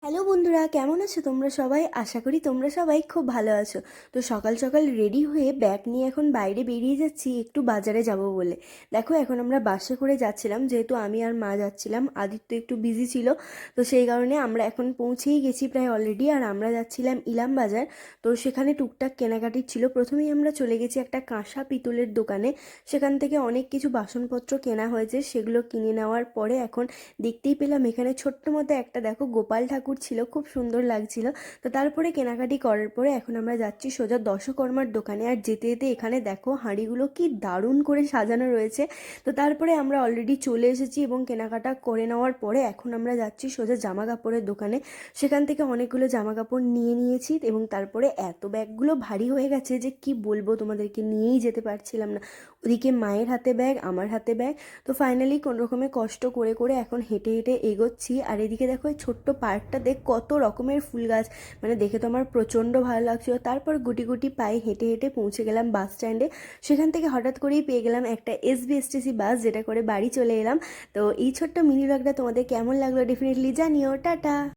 Hello বন্ধুরা, কেমন আছো তোমরা সবাই? আশা করি তোমরা সবাই খুব ভালো আছো। তো সকাল সকাল রেডি হয়ে ব্যাগ নিয়ে এখন বাইরে বেরিয়ে যাচ্ছি একটু বাজারে যাব বলে। দেখো, এখন আমরা বাসে করে যাচ্ছিলাম, যেহেতু আমি আর মা যাচ্ছিলাম। আদিত্য একটু বিজি ছিল, তো সেই কারণে আমরা এখন পৌঁছেই গেছি প্রায় অলরেডি। আর আমরা যাচ্ছিলাম ইলাম বাজার। তো সেখানে টুকটাক কেনাকাটির ছিল। প্রথমেই আমরা চলে গেছি একটা কাঁসা পিতলের দোকানে। সেখান থেকে অনেক কিছু বাসনপত্র কেনা হয়েছে, সেগুলো কিনে নেওয়ার পরে এখন দেখতেই পেলাম এখানে ছোট্ট মতো একটা, দেখো, গোপাল ঠাকুর ছিল, খুব সুন্দর লাগছিল। তো তারপরে কেনাকাটি করার পরে এখন আমরা যাচ্ছি সোজা দশকর্মার দোকানে। আর যেতে যেতে এখানে দেখো হাঁড়িগুলো কি দারুণ করে সাজানো রয়েছে। তো তারপরে আমরা অলরেডি চলে এসেছি এবং কেনাকাটা করে নেওয়ার পরে এখন আমরা যাচ্ছি সোজা জামা কাপড়ের দোকানে। সেখান থেকে অনেকগুলো জামা কাপড় নিয়ে নিয়েছি এবং তারপরে এত ব্যাগগুলো ভারী হয়ে গেছে যে কি বলবো তোমাদেরকে, নিয়েই যেতে পারছিলাম না। ওদিকে মায়ের হাতে ব্যাগ, আমার হাতে ব্যাগ। তো ফাইনালি কোনো রকমে কষ্ট করে করে এখন হেঁটে হেঁটে এগোচ্ছি। আর এদিকে দেখো এই ছোট্ট পার্কটা দেখ, কত রকমের ফুল গাছ, মানে দেখে তো আমার প্রচণ্ড ভালো লাগছিল। তারপর গুটি গুটি পায়ে হেঁটে হেঁটে পৌঁছে গেলাম বাস স্ট্যান্ডে। সেখান থেকে হঠাৎ করেই পেয়ে গেলাম একটা এসবিএসটিসি বাস, যেটা করে বাড়ি চলে এলাম। তো এই ছোট্ট মিনি ব্লগটা তোমাদের কেমন লাগলো ডেফিনেটলি জানিও। টাটা।